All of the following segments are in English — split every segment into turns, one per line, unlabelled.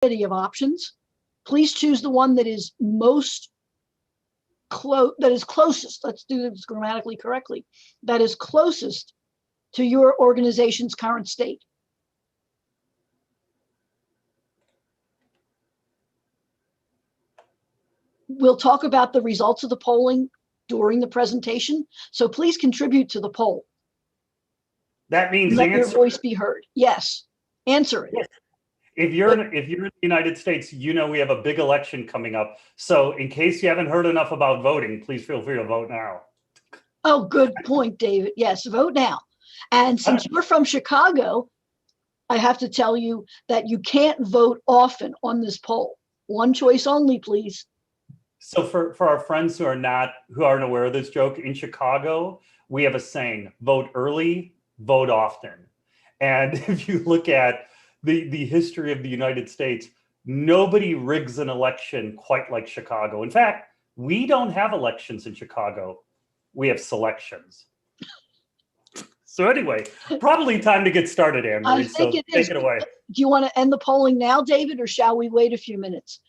of options. Please choose the one that is most closest. Let's do this grammatically correctly. That is closest to your organization's current state. We'll talk about the results of the polling during the presentation, so please contribute to the poll.
That means
let your voice be heard. Yes, answer it.
Yes. If you're in the United States, you know we have a big election coming up. So in case you haven't heard enough about voting, please feel free to vote now.
Oh, good point, David. Yes, vote now. And since you're from Chicago, I have to tell you that you can't vote often on this poll. One choice only, please.
So for our friends who aren't aware of this joke, in Chicago, we have a saying, vote early, vote often. And if you look at the history of the United States, nobody rigs an election quite like Chicago. In fact, we don't have elections in Chicago. We have selections. So anyway, probably time to get started, Anne-Marie.
I think
so take it away.
Do you want to end the polling now, David, or shall we wait a few minutes?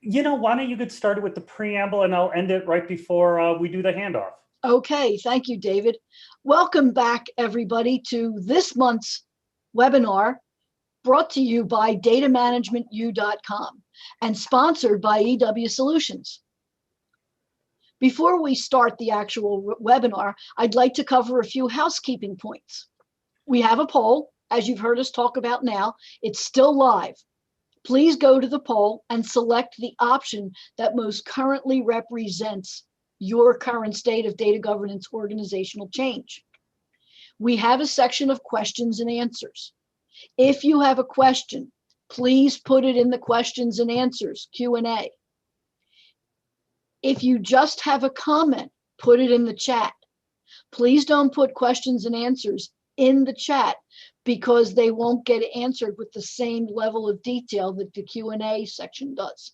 You know, why don't you get started with the preamble and I'll end it right before we do the handoff.
Okay, thank you, David. Welcome back, everybody, to this month's webinar brought to you by datamanagementu.com and sponsored by EW Solutions. Before we start the actual webinar, I'd like to cover a few housekeeping points. We have a poll, as you've heard us talk about now. It's still live. Please go to the poll and select the option that most currently represents your current state of data governance organizational change. We have a section of questions and answers. If you have a question, please put it in the questions and answers, Q&A. If you just have a comment, put it in the chat. Please don't put questions and answers in the chat because they won't get answered with the same level of detail that the Q&A section does.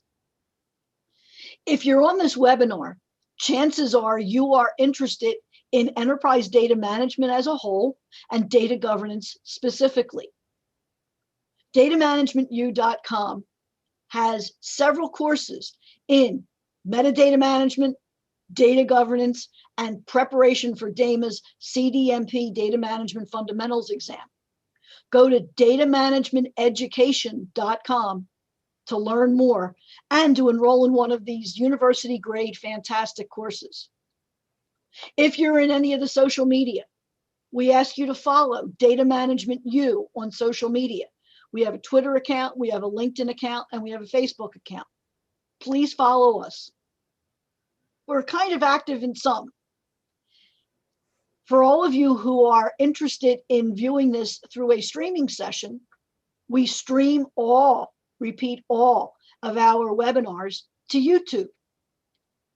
If you're on this webinar, chances are you are interested in enterprise data management as a whole and data governance specifically. Datamanagementu.com has several courses in metadata management, data governance, and preparation for DAMA's CDMP Data Management Fundamentals exam. Go to datamanagementeducation.com to learn more and to enroll in one of these university-grade fantastic courses. If you're in any of the social media, we ask you to follow Data Management U on social media. We have a Twitter account, we have a LinkedIn account, and we have a Facebook account. Please follow us. We're kind of active in some. For all of you who are interested in viewing this through a streaming session, we stream all, repeat all, of our webinars to YouTube.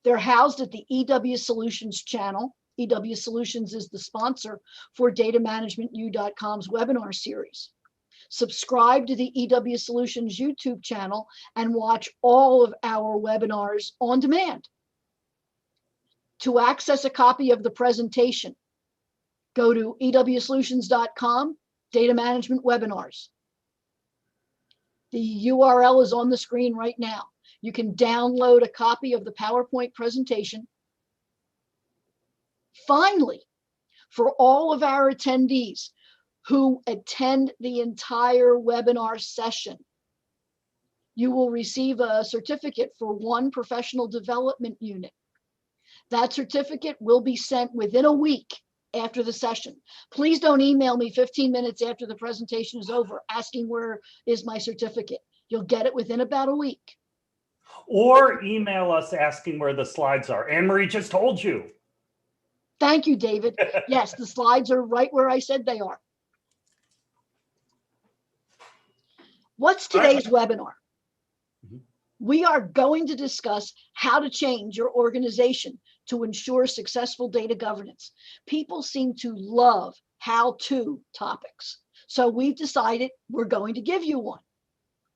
They're housed at the EW Solutions channel. EW Solutions is the sponsor for datamanagementu.com's webinar series. Subscribe to the EW Solutions YouTube channel and watch all of our webinars on demand. To access a copy of the presentation, go to ewsolutions.com, Data Management Webinars. The URL is on the screen right now. You can download a copy of the PowerPoint presentation. Finally, for all of our attendees who attend the entire webinar session, you will receive a certificate for one professional development unit. That certificate will be sent within a week after the session. Please don't email me 15 minutes after the presentation is over asking where is my certificate. You'll get it within about a week.
Or email us asking where the slides are. Anne-Marie just told you.
Thank you, David. Yes, the slides are right where I said they are. What's today's webinar? We are going to discuss how to change your organization to ensure successful data governance. People seem to love how-to topics. So we've decided we're going to give you one.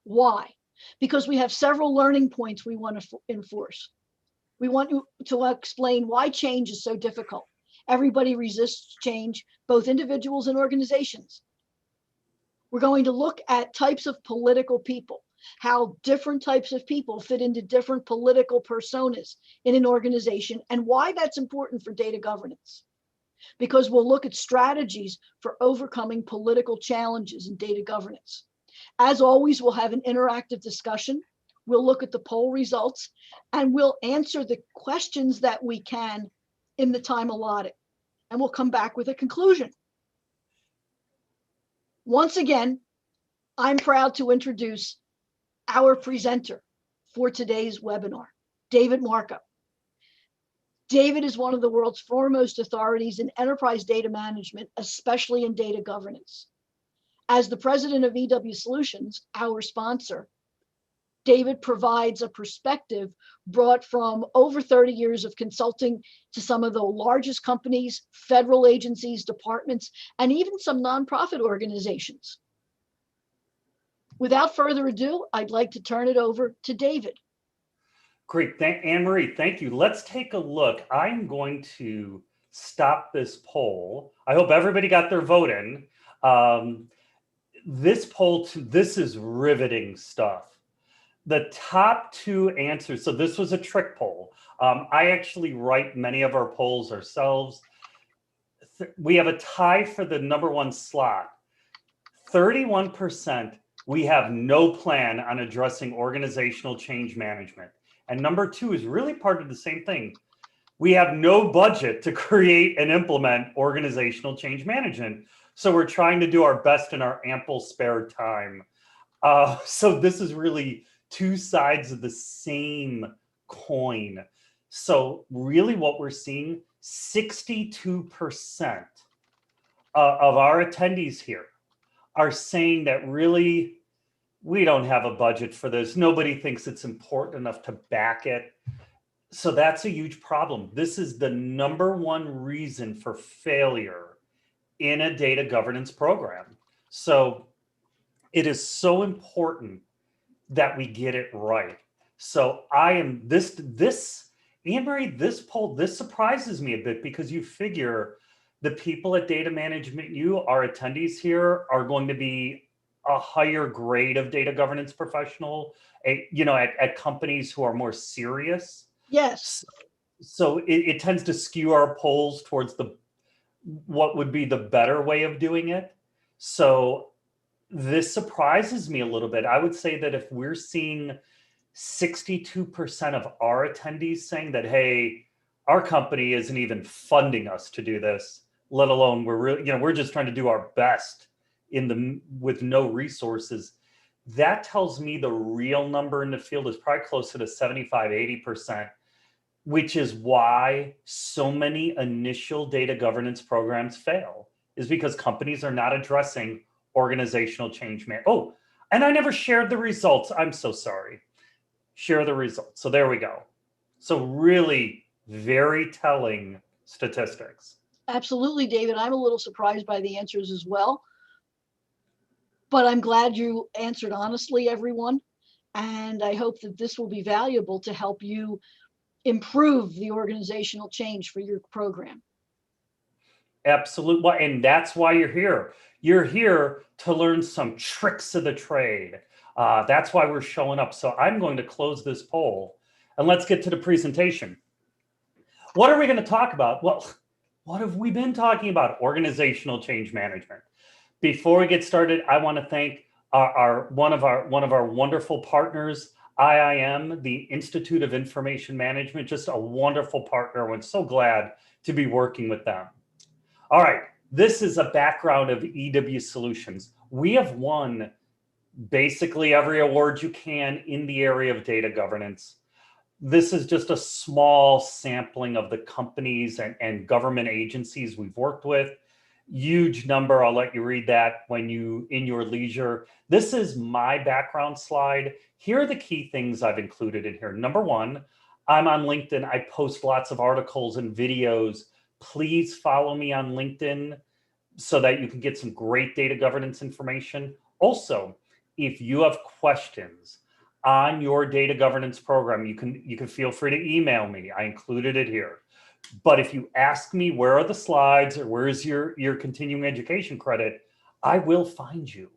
Why? Because we have several learning points we want to enforce. We want you to explain why change is so difficult. Everybody resists change, both individuals and organizations. We're going to look at types of political people how different types of people fit into different political personas in an organization, and why that's important for data governance. Because we'll look at strategies for overcoming political challenges in data governance. As always, we'll have an interactive discussion. We'll look at the poll results, and we'll answer the questions that we can in the time allotted. And we'll come back with a conclusion. Once again, I'm proud to introduce our presenter for today's webinar, David Marco. David is one of the world's foremost authorities in enterprise data management, especially in data governance. As the president of EW Solutions, our sponsor, David provides a perspective brought from over 30 years of consulting to some of the largest companies, federal agencies, departments, and even some nonprofit organizations. Without further ado, I'd like to turn it over to David.
Great, Anne-Marie, thank you. Let's take a look. I'm going to stop this poll. I hope everybody got their vote in. This poll, this is riveting stuff. The top two answers, so this was a trick poll. I actually write many of our polls ourselves. We have a tie for the #1 slot. 31%, we have no plan on addressing organizational change management. And #2 is really part of the same thing. We have no budget to create and implement organizational change management. So we're trying to do our best in our ample spare time. So this is really two sides of the same coin. So really what we're seeing, 62% of our attendees here are saying that really, we don't have a budget for this. Nobody thinks it's important enough to back it. So that's a huge problem. This is the #1 reason for failure in a data governance program. So it is so important that we get it right. So I am Anne-Marie, this poll, this surprises me a bit, because you figure the people at Data Management U, our attendees here, are going to be a higher grade of data governance professional, at companies who are more serious.
Yes.
So it tends to skew our polls towards what would be the better way of doing it. So this surprises me a little bit. I would say that if we're seeing 62% of our attendees saying that, hey, our company isn't even funding us to do this, let alone we're just trying to do our best with no resources, that tells me the real number in the field is probably closer to 75, 80%, which is why so many initial data governance programs fail, is because companies are not addressing organizational change management. Oh, and I never shared the results. I'm so sorry. Share the results. So there we go. So really very telling statistics.
Absolutely, David. I'm a little surprised by the answers as well. But I'm glad you answered honestly, everyone. And I hope that this will be valuable to help you improve the organizational change for your program.
Absolutely. And that's why you're here. You're here to learn some tricks of the trade. That's why we're showing up. So I'm going to close this poll and let's get to the presentation. What are we going to talk about? Well, what have we been talking about? Organizational change management. Before we get started, I want to thank one of our wonderful partners, IIM, the Institute of Information Management, just a wonderful partner. I'm so glad to be working with them. All right, this is a background of EW Solutions. We have won basically every award you can in the area of data governance. This is just a small sampling of the companies and government agencies we've worked with. Huge number. I'll let you read that in your leisure. This is my background slide. Here are the key things I've included in here. #1, I'm on LinkedIn. I post lots of articles and videos. Please follow me on LinkedIn so that you can get some great data governance information. Also, if you have questions on your data governance program, you can feel free to email me. I included it here. But if you ask me where are the slides or where is your continuing education credit, I will find you.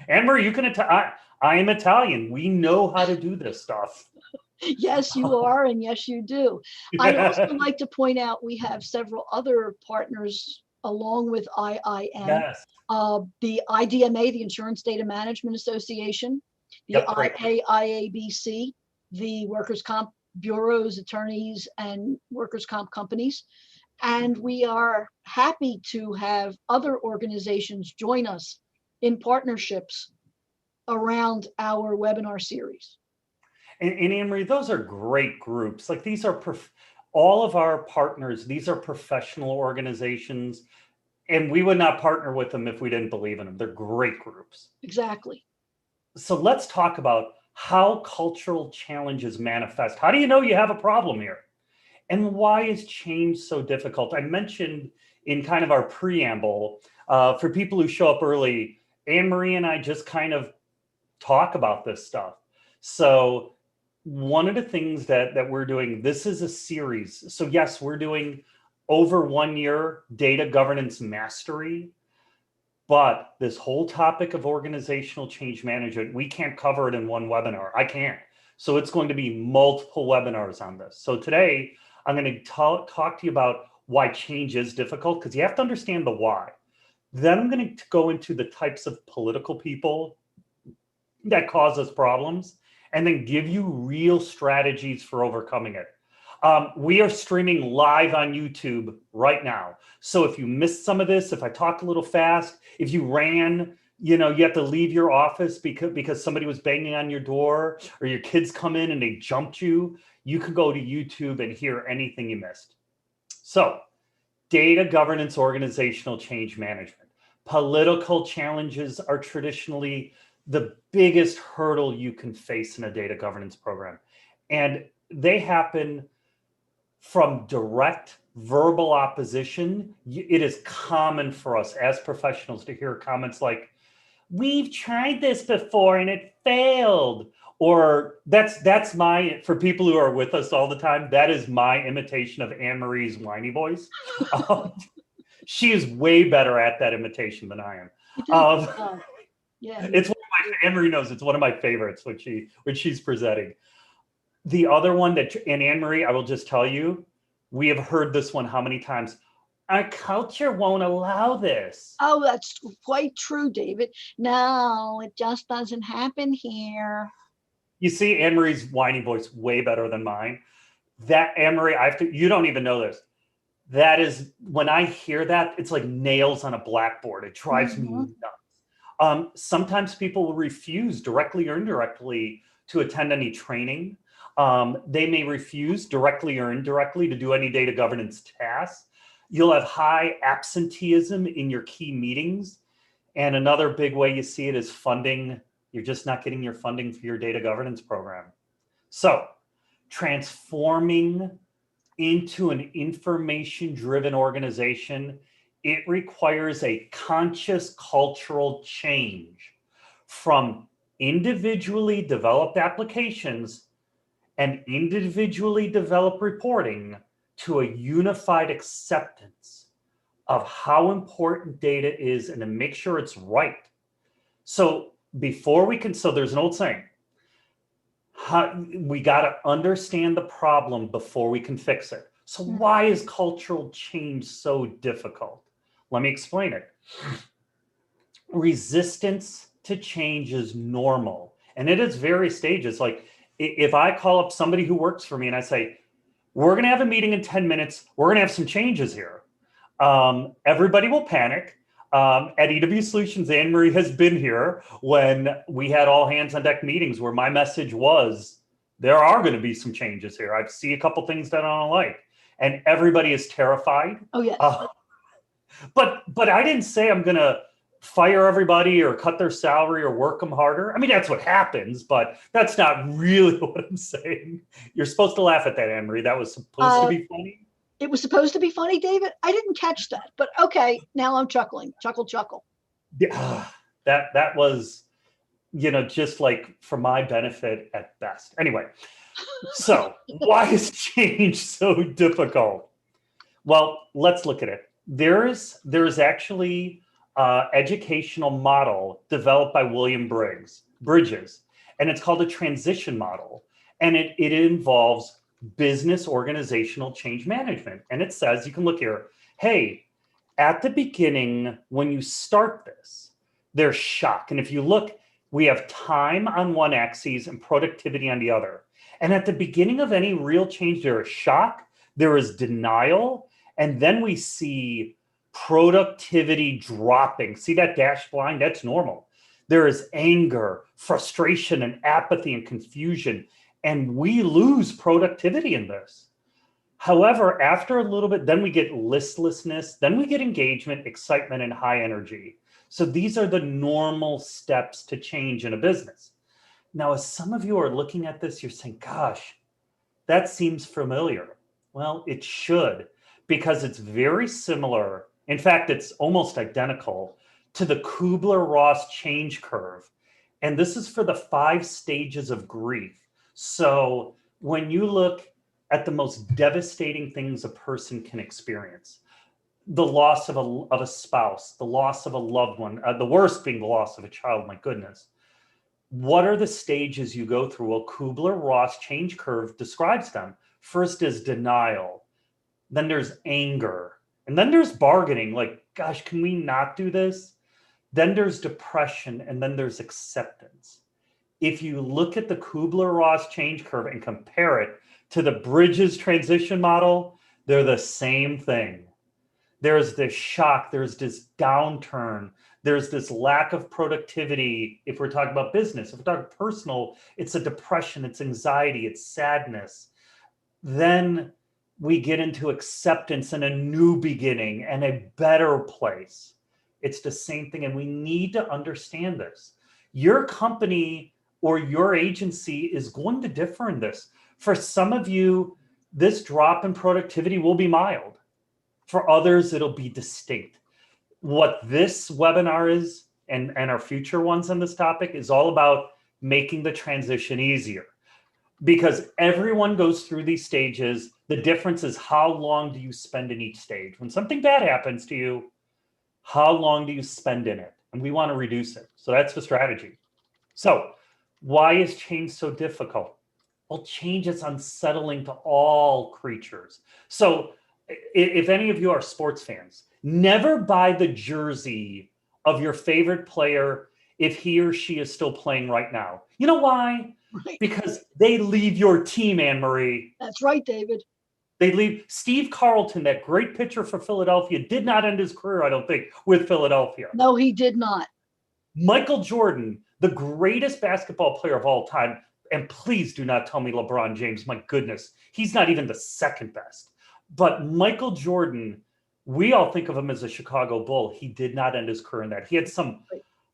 Anne-Marie, you can I am Italian. We know how to do this stuff.
Yes, you are, and yes, you do. I'd also like to point out we have several other partners along with IIM,
Yes.
the IDMA, the Insurance Data Management Association, the
Yep. Great.
IAIABC, the Workers' Comp bureaus, attorneys, and workers' comp companies. And we are happy to have other organizations join us in partnerships around our webinar series.
And Anne-Marie, those are great groups. Like these are all of our partners. These are professional organizations, and we would not partner with them if we didn't believe in them. They're great groups.
Exactly.
So let's talk about how cultural challenges manifest. How do you know you have a problem here? And why is change so difficult? I mentioned in kind of our preamble, for people who show up early, Anne-Marie and I just kind of talk about this stuff. So one of the things that we're doing, this is a series. So yes, we're doing over 1 year data governance mastery, but this whole topic of organizational change management, we can't cover it in one webinar. I can't. So it's going to be multiple webinars on this. So today I'm going to talk to you about why change is difficult, because you have to understand the why. Then I'm going to go into the types of political people that cause us problems, and then give you real strategies for overcoming it. We are streaming live on YouTube right now. So if you missed some of this, if I talk a little fast, if you ran, you have to leave your office because somebody was banging on your door, or your kids come in and they jumped you, you can go to YouTube and hear anything you missed. So data governance, organizational change management. Political challenges are traditionally the biggest hurdle you can face in a data governance program. And they happen from direct verbal opposition. It is common for us as professionals to hear comments like, "We've tried this before and it failed." Or that's my, for people who are with us all the time, that is my imitation of Anne-Marie's whiny voice. She is way better at that imitation than I am.
Yeah,
It's one of my, Anne-Marie knows it's one of my favorites when she's presenting. The other one that, and Anne-Marie, I will just tell you, we have heard this one how many times? Our culture won't allow this.
Oh, that's quite true, David. No, it just doesn't happen here.
You see Anne-Marie's whiny voice way better than mine. That, Anne-Marie, you don't even know this. That is, when I hear that, it's like nails on a blackboard. It drives me nuts. Sometimes people will refuse directly or indirectly to attend any training. They may refuse directly or indirectly to do any data governance tasks. You'll have high absenteeism in your key meetings. And another big way you see it is funding. You're just not getting your funding for your data governance program. So transforming into an information-driven organization, it requires a conscious cultural change from individually developed applications and individually developed reporting to a unified acceptance of how important data is and to make sure it's right. So so there's an old saying, we got to understand the problem before we can fix it. So why is cultural change so difficult? Let me explain it. Resistance to change is normal, and it is various stages. Like if I call up somebody who works for me and I say, we're going to have a meeting in 10 minutes, we're going to have some changes here. Everybody will panic. At EW Solutions, Anne-Marie has been here when we had all hands on deck meetings where my message was, there are going to be some changes here. I see a couple things that I don't like. And everybody is terrified.
Oh, yes.
But I didn't say I'm going to fire everybody or cut their salary or work them harder. I mean, that's what happens, but that's not really what I'm saying. You're supposed to laugh at that, Anne-Marie. That was supposed to be funny.
It was supposed to be funny, David. I didn't catch that, but okay. Now I'm chuckling. Chuckle.
Yeah, that was, just like for my benefit at best. Anyway, so why is change so difficult? Well, let's look at it. There's actually educational model developed by William Bridges, and it's called a transition model. And it involves business organizational change management. And it says, you can look here, hey, at the beginning, when you start this, there's shock. And if you look, we have time on one axis and productivity on the other. And at the beginning of any real change, there is shock, there is denial, and then we see productivity dropping. See that dashed line? That's normal. There is anger, frustration, and apathy and confusion. And we lose productivity in this. However, after a little bit, then we get listlessness, then we get engagement, excitement, and high energy. So these are the normal steps to change in a business. Now, as some of you are looking at this, you're saying, gosh, that seems familiar. Well, it should, because it's very similar. In fact, it's almost identical to the Kubler-Ross change curve. And this is for the 5 stages of grief. So when you look at the most devastating things a person can experience, the loss of a spouse, the loss of a loved one, the worst being the loss of a child, my goodness. What are the stages you go through? Well, Kubler-Ross change curve describes them. First is denial. Then there's anger. And then there's bargaining, like, gosh, can we not do this? Then there's depression, and then there's acceptance. If you look at the Kubler-Ross change curve and compare it to the Bridges transition model, they're the same thing. There's this shock, there's this downturn, there's this lack of productivity. If we're talking about business, if we're talking personal, it's a depression, it's anxiety, it's sadness. Then we get into acceptance and a new beginning and a better place. It's the same thing, and we need to understand this. Your company or your agency is going to differ in this. For some of you, this drop in productivity will be mild. For others, it'll be distinct. What this webinar is, and our future ones on this topic, is all about making the transition easier. Because everyone goes through these stages. The difference is, how long do you spend in each stage? When something bad happens to you, how long do you spend in it? And we want to reduce it. So that's the strategy. So why is change so difficult? Well, change is unsettling to all creatures. So if any of you are sports fans, never buy the jersey of your favorite player if he or she is still playing right now. You know why?
Right.
Because they leave your team, Anne-Marie.
That's right, David.
They leave. Steve Carlton, that great pitcher for Philadelphia, did not end his career, I don't think, with Philadelphia.
No, he did not.
Michael Jordan, the greatest basketball player of all time, and please do not tell me LeBron James, my goodness, he's not even the second best. But Michael Jordan, we all think of him as a Chicago Bull. He did not end his career in that. He had some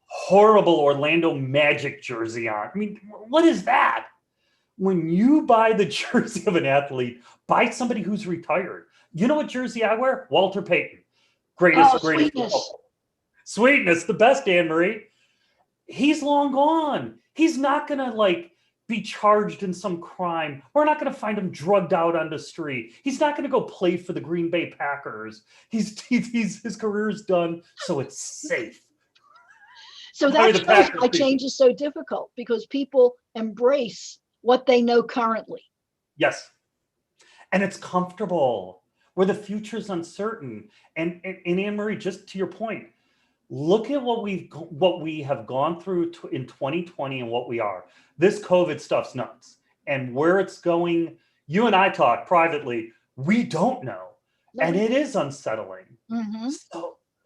horrible Orlando Magic jersey on. I mean, what is that? When you buy the jersey of an athlete, buy somebody who's retired. You know what jersey I wear? Walter Payton. Greatest.
Sweetness.
Sweetness, the best, Anne-Marie. He's long gone. He's not going to be charged in some crime. We're not going to find him drugged out on the street. He's not going to go play for the Green Bay Packers. His career's done, so it's safe.
So that shows why change is so difficult, because people embrace what they know currently.
Yes. And it's comfortable, where the future's uncertain. And Anne-Marie, just to your point, look at what we have gone through in 2020 and what we are. This COVID stuff's nuts. And where it's going, you and I talk privately, we don't know. And it is unsettling.
Mm-hmm.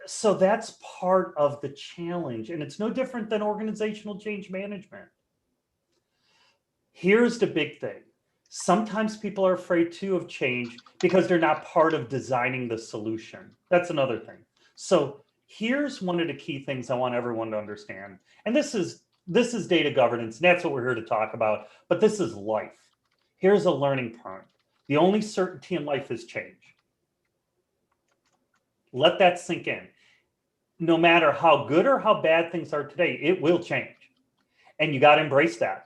So that's part of the challenge. And it's no different than organizational change management. Here's the big thing. Sometimes people are afraid too of change because they're not part of designing the solution. That's another thing. So here's one of the key things I want everyone to understand. And this is data governance, and that's what we're here to talk about. But this is life. Here's a learning point. The only certainty in life is change. Let that sink in. No matter how good or how bad things are today, it will change. And you got to embrace that.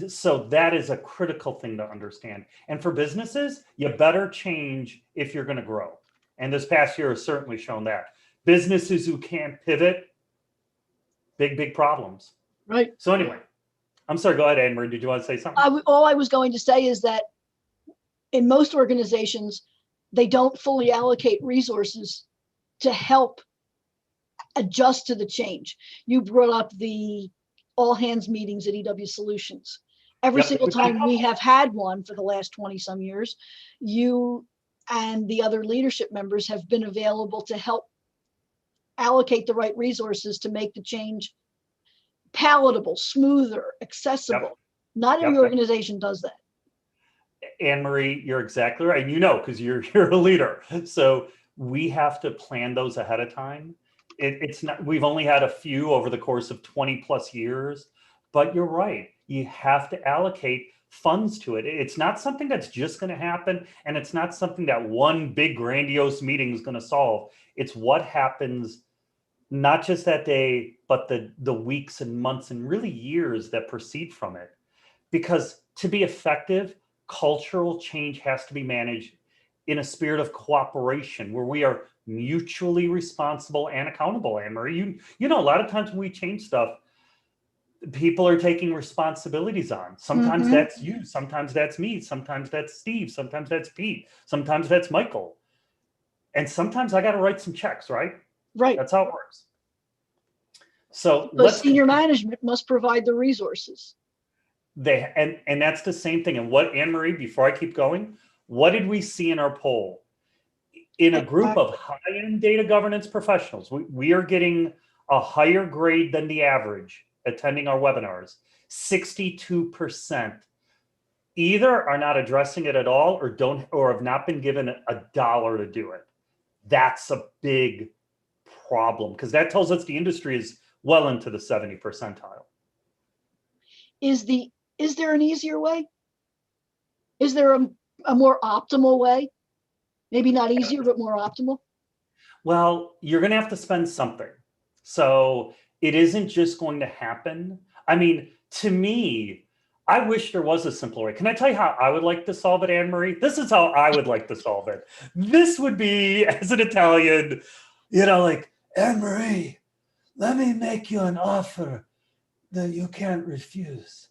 So that is a critical thing to understand. And for businesses, you better change if you're going to grow. And this past year has certainly shown that. businesses who can't pivot, big problems.
Right.
So anyway, I'm sorry, go ahead, Anne-Marie. Did you want to say something?
All I was going to say is that in most organizations, they don't fully allocate resources to help adjust to the change. You brought up the all hands meetings at EW Solutions. Every single time we have had one for the last 20 some years, you and the other leadership members have been available to help allocate the right resources to make the change palatable, smoother, accessible. Not every organization does that.
Anne-Marie, you're exactly right. And you know, because you're a leader. So we have to plan those ahead of time. It's not, we've only had a few over the course of 20 plus years, but you're right. You have to allocate funds to it. It's not something that's just going to happen. And it's not something that one big grandiose meeting is going to solve. It's what happens not just that day, but the weeks and months and really years that proceed from it. Because to be effective, cultural change has to be managed in a spirit of cooperation where we are mutually responsible and accountable. Anne-Marie, you know, a lot of times when we change stuff, people are taking responsibilities on. Sometimes that's you, sometimes that's me, sometimes that's Steve, sometimes that's Pete, sometimes that's Michael. And sometimes I got to write some checks, right?
Right.
That's how it works. So
senior management must provide the resources.
And that's the same thing. And what, Anne-Marie, before I keep going, what did we see in our poll? In a group of high-end data governance professionals, we are getting a higher grade than the average attending our webinars. 62% either are not addressing it at all or have not been given a dollar to do it. That's a big problem because that tells us the industry is well into the 70 percentile.
Is there an easier way? Is there a more optimal way? Maybe not easier, but more optimal?
Well, you're going to have to spend something. So it isn't just going to happen. I mean, to me, I wish there was a simpler way. Can I tell you how I would like to solve it, Anne-Marie? This is how I would like to solve it. This would be, as an Italian, you know, like, Anne-Marie, let me make you an offer that you can't refuse.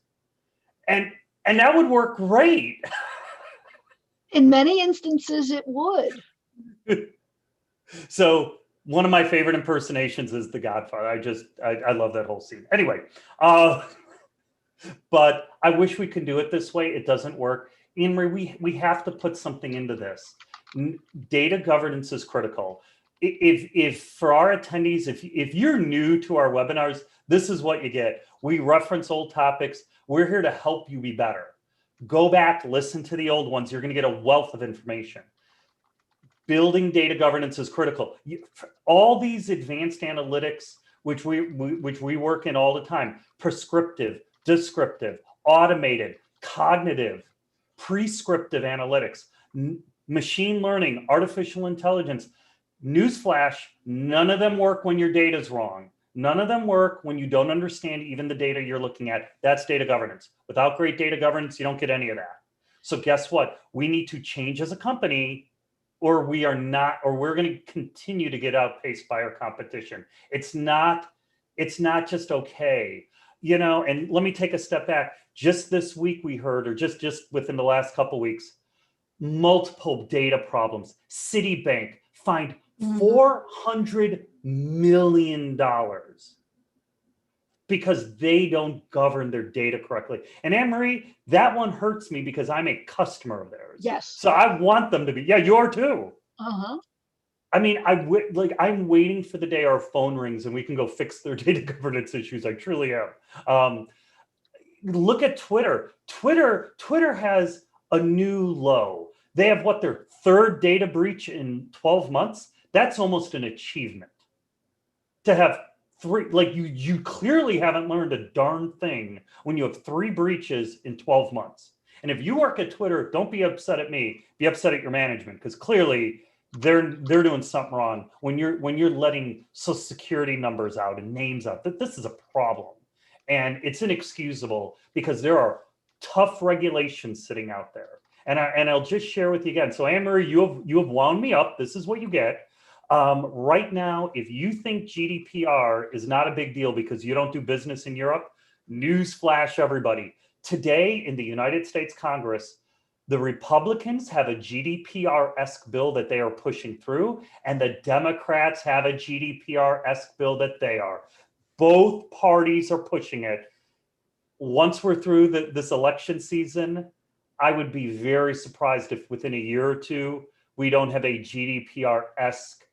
And that would work great.
In many instances, it would.
So one of my favorite impersonations is The Godfather. I love that whole scene. Anyway, but I wish we could do it this way. It doesn't work. Anne-Marie, we have to put something into this. Data governance is critical. If for our attendees, if you're new to our webinars, this is what you get. We reference old topics. We're here to help you be better. Go back, listen to the old ones. You're going to get a wealth of information. Building data governance is critical. All these advanced analytics, which we work in all the time, prescriptive, descriptive, automated, cognitive, prescriptive analytics, machine learning, artificial intelligence. Newsflash, none of them work when your data is wrong. None of them work when you don't understand even the data you're looking at. That's data governance. Without great data governance, you don't get any of that. So guess what? We need to change as a company or we're going to continue to get outpaced by our competition. It's not just okay. You know, and let me take a step back. Just this week we heard, or just within the last couple of weeks, multiple data problems. Citibank fined $400 million because they don't govern their data correctly. And Anne-Marie, that one hurts me because I'm a customer of theirs.
Yes.
So I want them to be. Yeah, you are too.
Uh-huh.
I mean, I'm waiting for the day our phone rings and we can go fix their data governance issues. I truly am. Look at Twitter. Twitter has a new low. They have their third data breach in 12 months. That's almost an achievement. To have three, like you clearly haven't learned a darn thing when you have 3 breaches in 12 months. And if you work at Twitter, don't be upset at me. Be upset at your management because clearly they're doing something wrong when you're letting Social Security numbers out and names out. That this is a problem, and it's inexcusable because there are tough regulations sitting out there. And I'll just share with you again. So Anne-Marie, you have wound me up. This is what you get. Right now, if you think GDPR is not a big deal because you don't do business in Europe, newsflash, everybody. Today in the United States Congress, the Republicans have a GDPR-esque bill that they are pushing through, and the Democrats have a GDPR-esque bill that they are. Both parties are pushing it. Once we're through this election season, I would be very surprised if within a year or two, we don't have a GDPR-esque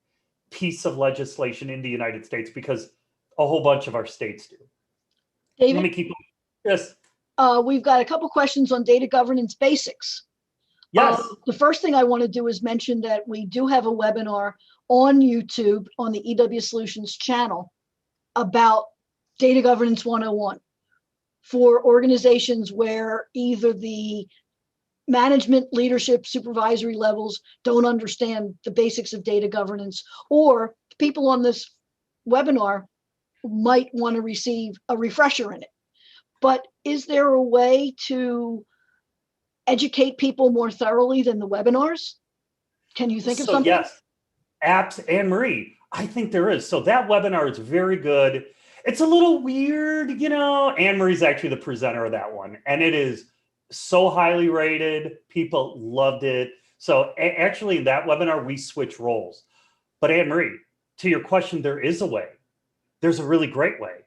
piece of legislation in the United States, because a whole bunch of our states do. Let me
David,
keep going. Yes.
we've got a couple questions on data governance basics.
Yes.
The first thing I want to do is mention that we do have a webinar on YouTube on the EW Solutions channel about Data Governance 101 for organizations where either the management, leadership, supervisory levels don't understand the basics of data governance, or people on this webinar might want to receive a refresher in it. But is there a way to educate people more thoroughly than the webinars? Can you think of something?
Yes, apps, Anne Marie, I think there is. So that webinar is very good. It's a little weird, Anne Marie's actually the presenter of that one, and it is so highly rated. People loved it. So actually in that webinar, we switch roles. But Anne Marie, to your question, there is a way. There's a really great way.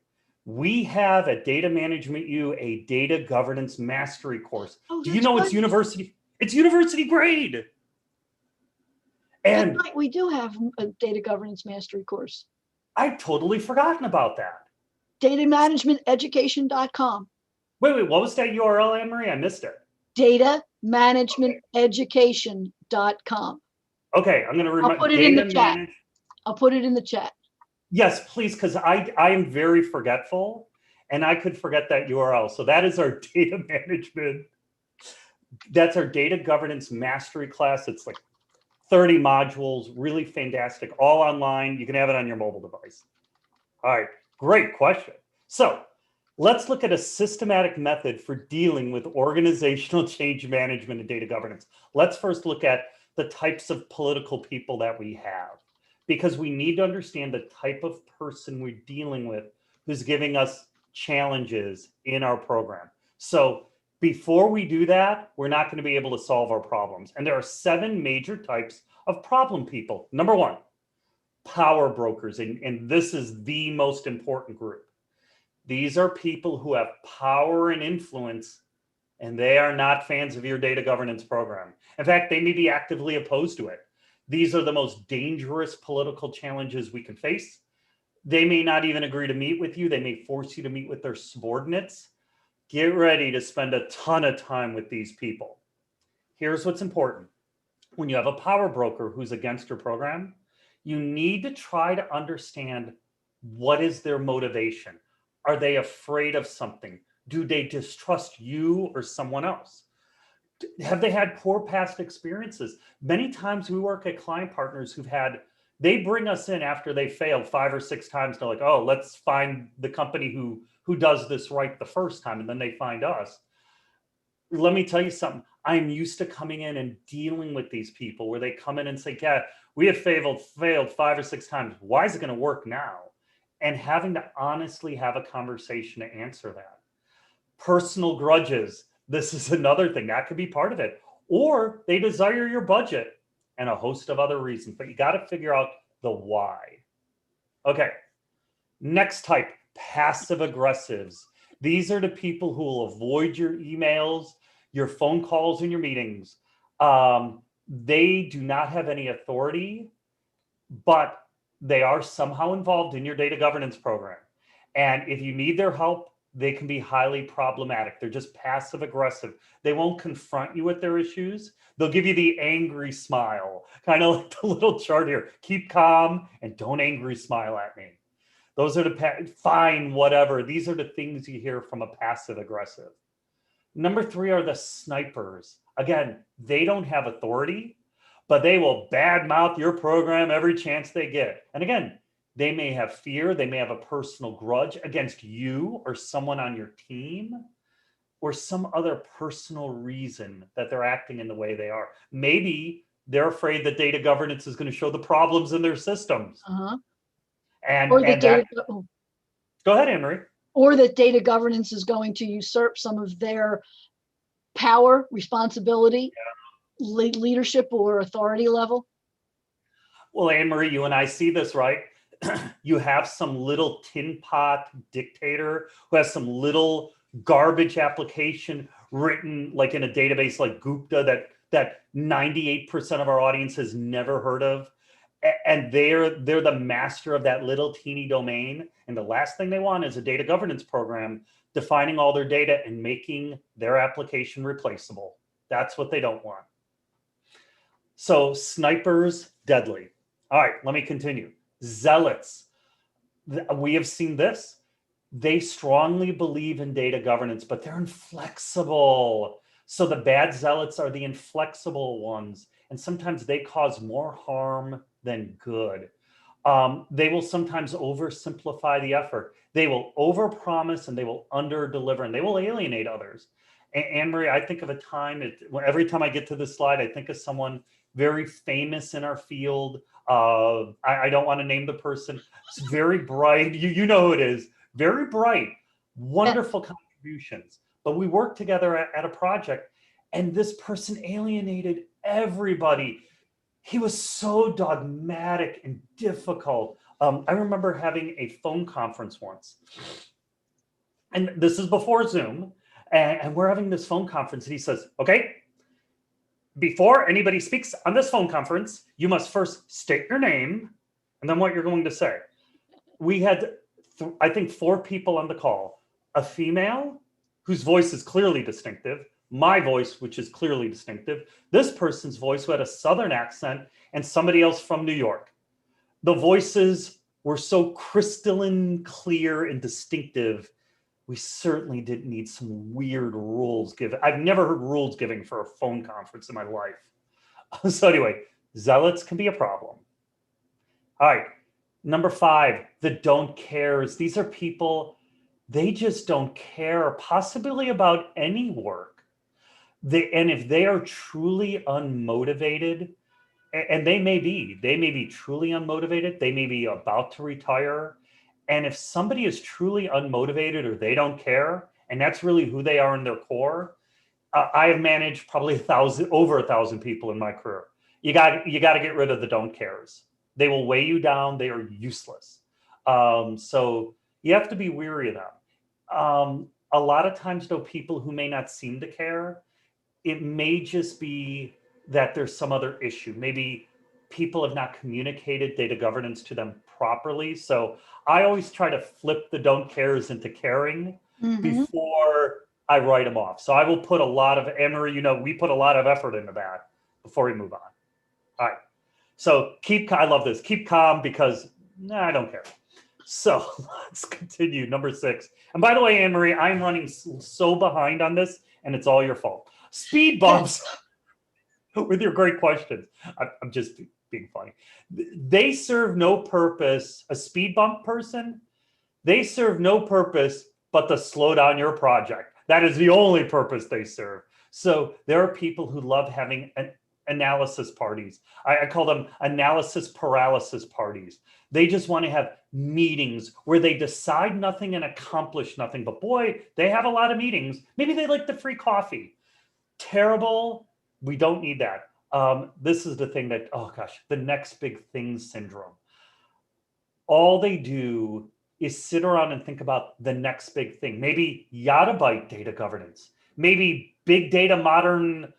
We have at Data Management U a data governance mastery course.
Oh,
Do you know
right.
it's university grade? And
right. We do have a data governance mastery course.
I've totally forgotten about that.
Datamanagementeducation.com.
Wait, what was that URL, Anne Marie? I missed it.
Datamanagementeducation.com.
Okay, I'm going to remind.
I'll put it in the chat. I'll put it in the chat.
Yes, please, because I am very forgetful, and I could forget that URL. So that is our data management. That's our data governance mastery class. It's like 30 modules, really fantastic, all online. You can have it on your mobile device. All right, great question. So let's look at a systematic method for dealing with organizational change management and data governance. Let's first look at the types of political people that we have, because we need to understand the type of person we're dealing with who's giving us challenges in our program. So before we do that, we're not going to be able to solve our problems. And there are 7 major types of problem people. Number 1, power brokers. And this is the most important group. These are people who have power and influence, and they are not fans of your data governance program. In fact, they may be actively opposed to it. These are the most dangerous political challenges we can face. They may not even agree to meet with you. They may force you to meet with their subordinates. Get ready to spend a ton of time with these people. Here's what's important. When you have a power broker who's against your program, you need to try to understand, what is their motivation? Are they afraid of something? Do they distrust you or someone else? Have they had poor past experiences? Many times we work at client partners they bring us in after they failed 5 or 6 times. They're like, oh, let's find the company who does this right the first time. And then they find us. Let me tell you something. I'm used to coming in and dealing with these people where they come in and say, yeah, we have failed 5 or 6 times. Why is it going to work now? And having to honestly have a conversation to answer that. Personal grudges. This is another thing that could be part of it. Or they desire your budget and a host of other reasons, but you got to figure out the why. Okay. Next type, passive aggressives. These are the people who will avoid your emails, your phone calls, and your meetings. They do not have any authority, but they are somehow involved in your data governance program. And if you need their help, they can be highly problematic. They're just passive aggressive. They won't confront you with their issues. They'll give you the angry smile, kind of like the little chart here. Keep calm and don't angry smile at me. Those are the fine, whatever. These are the things you hear from a passive aggressive. Number 3 are the snipers. Again, they don't have authority, but they will badmouth your program every chance they get. And again, they may have fear. They may have a personal grudge against you or someone on your team, or some other personal reason that they're acting in the way they are. Maybe They're afraid that data governance is going to show the problems in their systems.
Uh-huh.
And,
Or that
and that,
data, oh,
go ahead, Anne-Marie.
or that data governance is going to usurp some of their power, responsibility, leadership, or authority level.
Well, Anne-Marie, you and I see this, right? You have some little tin pot dictator who has some little garbage application written like in a database like Gupta that 98% of our audience has never heard of. And they're the master of that little teeny domain. And the last thing they want is a data governance program defining all their data and making their application replaceable. That's what they don't want. So snipers, deadly. All right, let me continue. Zealots. We have seen this. They strongly believe in data governance, but they're inflexible. So the bad zealots are the inflexible ones. And sometimes they cause more harm than good. They will sometimes oversimplify the effort. They will overpromise and they will underdeliver and they will alienate others. Anne-Marie, I think of a time, every time I get to this slide, I think of someone very famous in our field. I don't want to name the person. It's very bright. You know who it is. Very bright, wonderful contributions. But we worked together at a project and this person alienated everybody. He was so dogmatic and difficult. I remember having a phone conference once. And this is before Zoom. And we're having this phone conference. And he says, okay, before anybody speaks on this phone conference, you must first state your name and then what you're going to say. We had, I think, 4 people on the call. A female whose voice is clearly distinctive, my voice, which is clearly distinctive, this person's voice who had a Southern accent, and somebody else from New York. The voices were so crystalline clear and distinctive. We certainly didn't need some weird rules given. I've never heard rules giving for a phone conference in my life. So anyway, zealots can be a problem. All right, number 5, the don't cares. These are people, they just don't care, possibly about any work. And if they are truly unmotivated, and they may be truly unmotivated, they may be about to retire. And if somebody is truly unmotivated or they don't care, and that's really who they are in their core, I have managed probably over 1,000 people in my career. You got to get rid of the don't cares. They will weigh you down. They are useless. So you have to be weary of them. A lot of times, though, people who may not seem to care, it may just be that there's some other issue. Maybe people have not communicated data governance to them properly. So I always try to flip the don't cares into caring before I write them off. So I will put a lot of, Anne-Marie, we put a lot of effort into that before we move on. All right. So I love this. Keep calm because I don't care. So let's continue. Number 6. And by the way, Anne-Marie, I'm running so behind on this and it's all your fault. Speed bumps with your great questions. I'm just being funny. They serve no purpose. A speed bump person, they serve no purpose but to slow down your project. That is the only purpose they serve. So there are people who love having analysis parties. I call them analysis paralysis parties. They just want to have meetings where they decide nothing and accomplish nothing. But boy, they have a lot of meetings. Maybe they like the free coffee. Terrible. We don't need that. This is the thing that, oh gosh, the next big thing syndrome. All they do is sit around and think about the next big thing. Maybe yottabyte data governance. Maybe big data, modern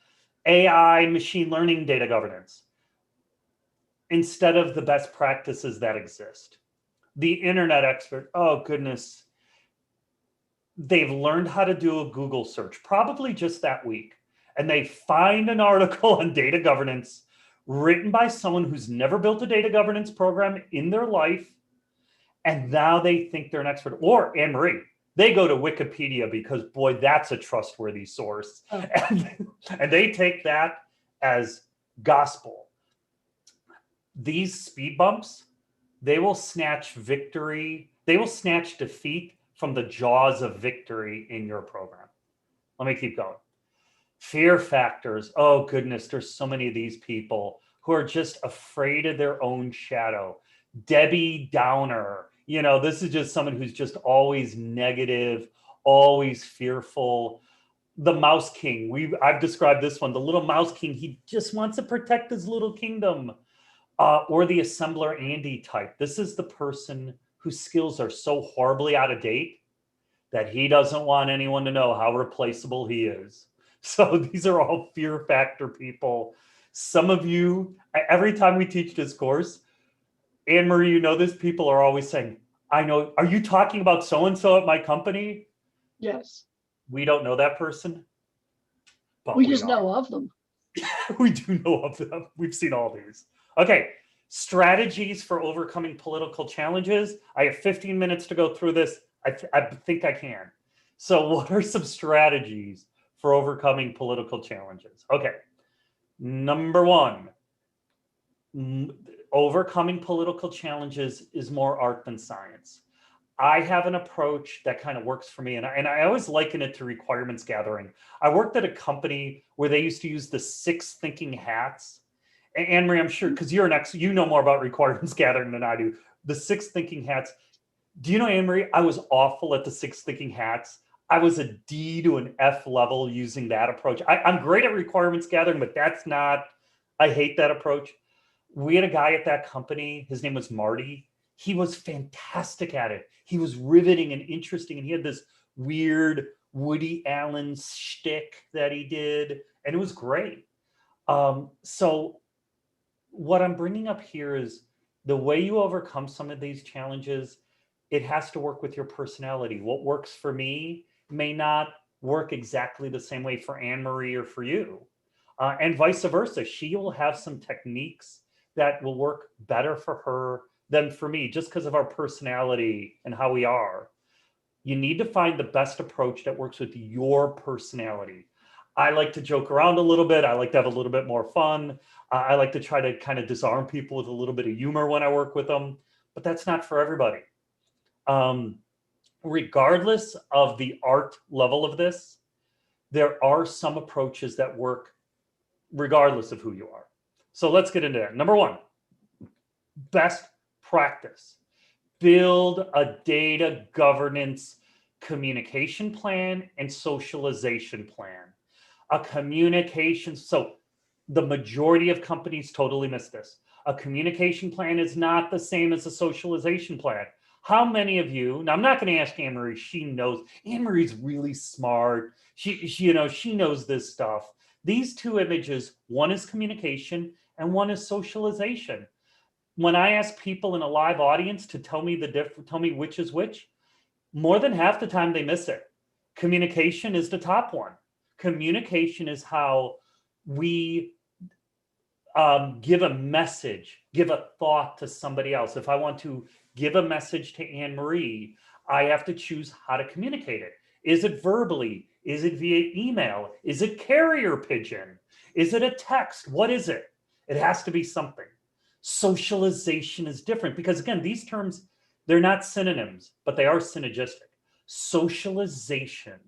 AI, machine learning data governance, instead of the best practices that exist. The internet expert, oh goodness, they've learned how to do a Google search, probably just that week. And they find an article on data governance written by someone who's never built a data governance program in their life. And now they think they're an expert. Or Anne-Marie, they go to Wikipedia because, boy, that's a trustworthy source. Oh. And they take that as gospel. These speed bumps, they will snatch victory. They will snatch defeat from the jaws of victory in your program. Let me keep going. Fear factors. Oh, goodness. There's so many of these people who are just afraid of their own shadow. Debbie Downer. This is just someone who's just always negative, always fearful. The Mouse King. I've described this one. The little Mouse King. He just wants to protect his little kingdom. Or the assembler Andy type. This is the person whose skills are so horribly out of date that he doesn't want anyone to know how replaceable he is. So these are all fear factor people. Some of you, every time we teach this course, Anne-Marie, this, people are always saying, I know, are you talking about so-and-so at my company?
Yes.
We don't know that person, but
we just know of them.
We do know of them. We've seen all these. Okay, strategies for overcoming political challenges. I have 15 minutes to go through this. I think I can. So what are some strategies for overcoming political challenges? Okay, number one, overcoming political challenges is more art than science. I have an approach that kind of works for me, and I always liken it to requirements gathering. I worked at a company where they used to use the 6 thinking hats. And Anne-Marie, I'm sure, because you know more about requirements gathering than I do. The 6 thinking hats. Do you know, Anne-Marie, I was awful at the 6 thinking hats. I was a D to an F level using that approach. I'm great at requirements gathering, but I hate that approach. We had a guy at that company. His name was Marty. He was fantastic at it. He was riveting and interesting. And he had this weird Woody Allen shtick that he did. And it was great. So what I'm bringing up here is the way you overcome some of these challenges, it has to work with your personality. What works for me may not work exactly the same way for Anne-Marie or for you. And vice versa. She will have some techniques that will work better for her than for me, just because of our personality and how we are. You need to find the best approach that works with your personality. I like to joke around a little bit. I like to have a little bit more fun. I like to try to kind of disarm people with a little bit of humor when I work with them, but that's not for everybody. Regardless of the art level of this, there are some approaches that work regardless of who you are. So let's get into that. Number one, best practice. Build a data governance communication plan and socialization plan. So the majority of companies totally miss this. A communication plan is not the same as a socialization plan. How many of you, now I'm not going to ask Anne-Marie, she knows, Anne-Marie's really smart. She knows this stuff. These two images, one is communication and one is socialization. When I ask people in a live audience to tell me which is which, more than half the time they miss it. Communication is the top one. Communication is how we give a message, give a thought to somebody else. If I want to give a message to Anne-Marie, I have to choose how to communicate it. Is it verbally? Is it via email? Is it carrier pigeon? Is it a text? What is it? It has to be something. Socialization is different because, again, these terms, they're not synonyms, but they are synergistic. Socialization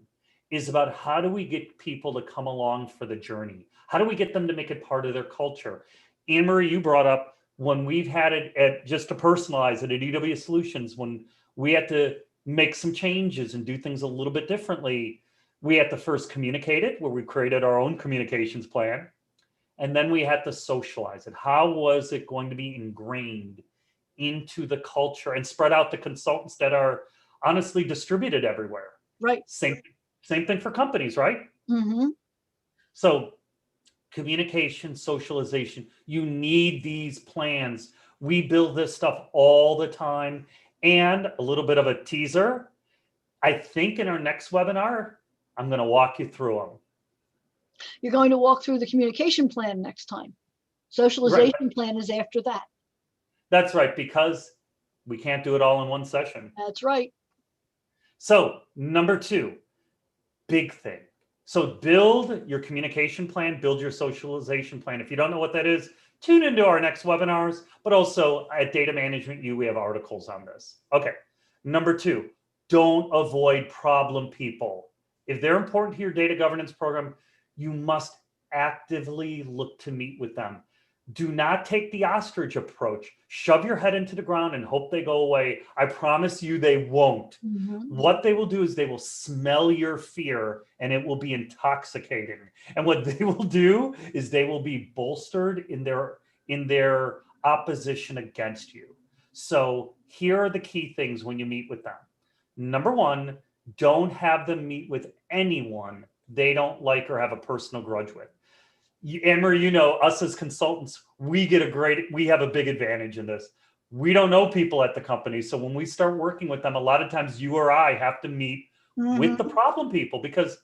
is about how do we get people to come along for the journey? How do we get them to make it part of their culture? Anne-Marie, you brought up when we've had it just to personalize it at EW Solutions, when we had to make some changes and do things a little bit differently, we had to first communicate it, where we created our own communications plan. And then we had to socialize it. How was it going to be ingrained into the culture and spread out to consultants that are honestly distributed everywhere?
Right.
Same thing for companies, right?
Mm-hmm.
So communication, socialization, you need these plans. We build this stuff all the time. And a little bit of a teaser, I think in our next webinar, I'm going to walk you through them.
You're going to walk through the communication plan next time. Socialization plan is after that.
That's right, because we can't do it all in one session.
That's right.
So number 2, big thing. So build your communication plan, build your socialization plan. If you don't know what that is, tune into our next webinars, but also at Data Management U, we have articles on this. Okay, number 2, don't avoid problem people. If they're important to your data governance program, You must actively look to meet with them. Do not take the ostrich approach. Shove your head into the ground and hope they go away. I promise you they won't. What they will do is they will smell your fear and it will be intoxicating. And what they will do is they will be bolstered in their opposition against you. So here are the key things when you meet with them. Number one, don't have them meet with anyone they don't like or have a personal grudge with. Anne-Marie, you know, us as consultants, we have a big advantage in this. We don't know people at the company. So when we start working with them, a lot of times you or I have to meet with the problem people because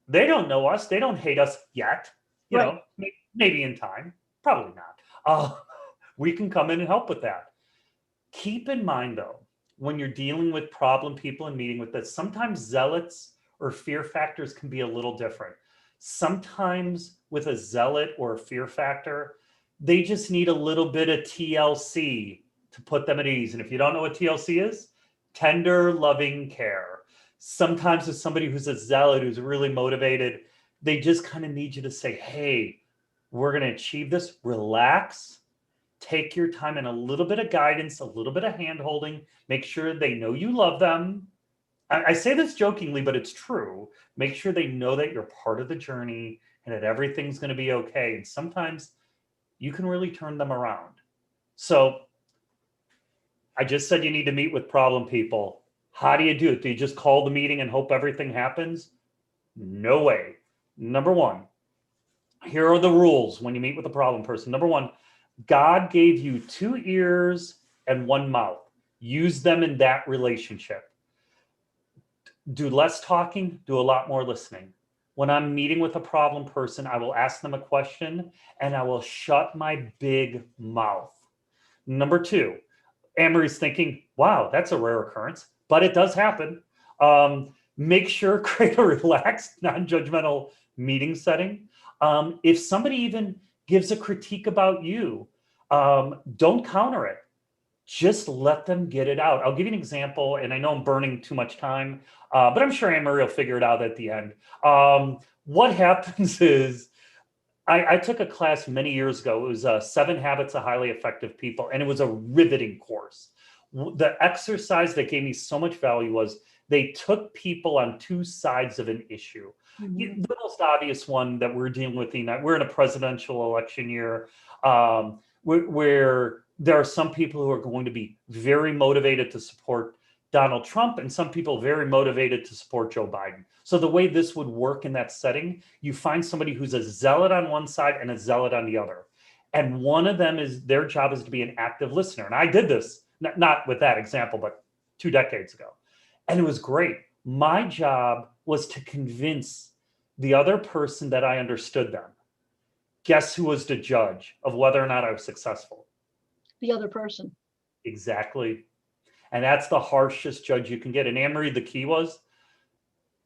they don't know us. They don't hate us yet. You know, maybe in time, probably not. We can come in and help with that. Keep in mind though, when you're dealing with problem people and meeting with this, sometimes zealots or fear factors can be a little different. Sometimes with a zealot or a fear factor, they just need a little bit of TLC to put them at ease. And if you don't know what TLC is, tender, loving care. Sometimes with somebody who's a zealot, who's really motivated, they just kind of need you to say, hey, we're going to achieve this. Relax. Take your time and a little bit of guidance, a little bit of hand-holding. Make sure they know you love them. I say this jokingly, but it's true. Make sure they know that you're part of the journey and that everything's going to be okay. And sometimes you can really turn them around. So I just said you need to meet with problem people. How do you do it? Do you just call the meeting and hope everything happens? No way. Number one, here are the rules when you meet with a problem person. Number one, God gave you 2 ears and 1 mouth. Use them in that relationship. Do less talking, do a lot more listening. When I'm meeting with a problem person, I will ask them a question and I will shut my big mouth. Number 2, Anne-Marie's thinking, wow, that's a rare occurrence, but it does happen. Make sure create a relaxed, non-judgmental meeting setting. If somebody even gives a critique about you, don't counter it. Just let them get it out. I'll give you an example, and I know I'm burning too much time, but I'm sure Anne-Marie will figure it out at the end. What happens is, I took a class many years ago. It was 7 Habits of Highly Effective People, and it was a riveting course. The exercise that gave me so much value was they took people on 2 sides of an issue. The most obvious one that we're dealing with, we're in a presidential election year where there are some people who are going to be very motivated to support Donald Trump and some people very motivated to support Joe Biden. So the way this would work in that setting, you find somebody who's a zealot on one side and a zealot on the other. And one of them their job is to be an active listener. And I did this, not with that example, but 2 decades ago. And it was great. My job was to convince the other person that I understood them. Guess who was the judge of whether or not I was successful?
The other person.
Exactly. And that's the harshest judge you can get. And Anne-Marie, the key was,